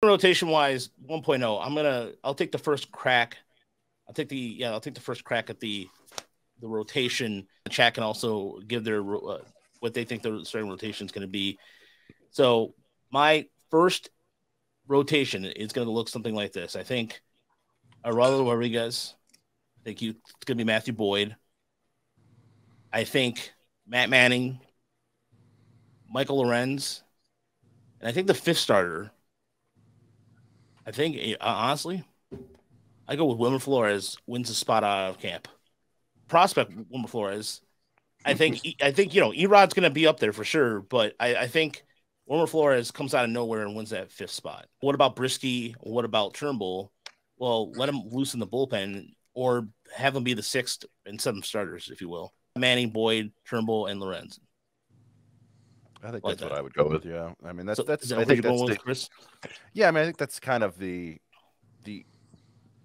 rotation wise, 1.0. I'll take the first crack. I'll take the first crack at the rotation. The chat can also give their what they think the starting rotation is going to be. So my first rotation is going to look something like this. I think Rogelio Rodriguez. I think it's going to be Matthew Boyd. I think Matt Manning, Michael Lorenz, and I think the fifth starter. I think honestly, I go with Wilmer Flores wins the spot out of camp. Prospect Wilmer Flores. I think Erod's going to be up there for sure, but I think Wilmer Flores comes out of nowhere and wins that fifth spot. What about Brisky? What about Turnbull? Well, let him loosen the bullpen or have him be the sixth and seventh starters, if you will. Manning, Boyd, Turnbull, and Lorenz. I think that's what I would go with. Yeah, I mean that's I think that's with Chris. Yeah, I mean I think that's kind of the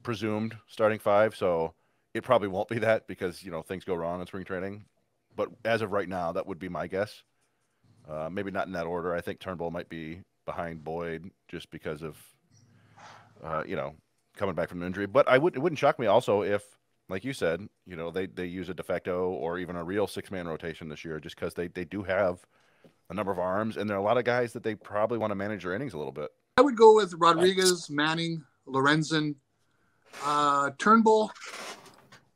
presumed starting five. So it probably won't be that because things go wrong in spring training. But as of right now, that would be my guess. Maybe not in that order. I think Turnbull might be behind Boyd just because of coming back from an injury. But it wouldn't shock me also if, like you said, they use a de facto or even a real six-man rotation this year just because they do have a number of arms, and there are a lot of guys that they probably want to manage their innings a little bit. I would go with Rodriguez, Manning, Lorenzen, Turnbull,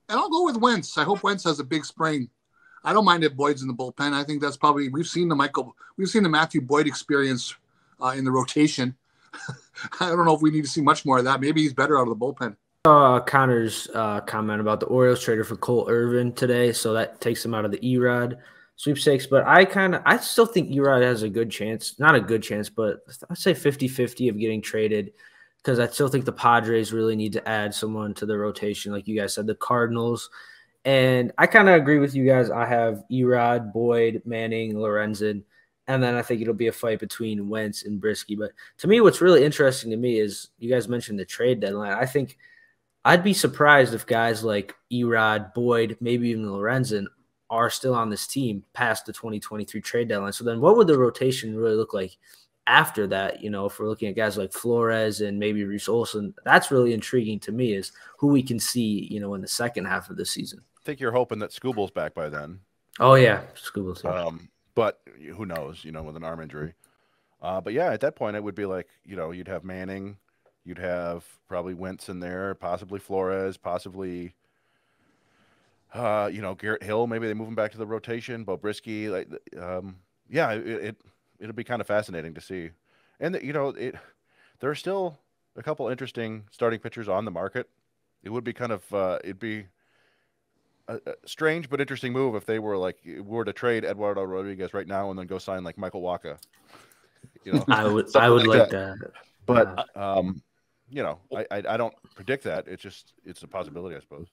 and I'll go with Wentz. I hope Wentz has a big spring. I don't mind if Boyd's in the bullpen. I think that's probably we've seen the Matthew Boyd experience in the rotation. I don't know if we need to see much more of that. Maybe he's better out of the bullpen. Connor's comment about the Orioles traded for Cole Irvin today, so that takes him out of the Erod sweepstakes. But I still think Erod has a good chance. Not a good chance, but I'd say 50-50 of getting traded because I still think the Padres really need to add someone to the rotation. Like you guys said, the Cardinals. And I kind of agree with you guys. I have Erod, Boyd, Manning, Lorenzen, and then I think it'll be a fight between Wentz and Brisky. But to me, what's really interesting to me is you guys mentioned the trade deadline. I think I'd be surprised if guys like Erod, Boyd, maybe even Lorenzen are still on this team past the 2023 trade deadline. So then what would the rotation really look like after that? If we're looking at guys like Flores and maybe Reese Olson, that's really intriguing to me is who we can see, in the second half of the season. I think you're hoping that Scooble's back by then. Oh, yeah, Scooble's but who knows, with an arm injury. But, yeah, at that point it would be like, you'd have Manning, you'd have probably Wentz in there, possibly Flores, possibly – Garrett Hill, maybe they move him back to the rotation. Bo Brisky, it'll be kind of fascinating to see. And there are still a couple interesting starting pitchers on the market. It would be kind of it'd be a strange but interesting move if they were to trade Eduardo Rodriguez right now and then go sign like Michael Wacha. I would like that. But I don't predict that. It's a possibility, I suppose.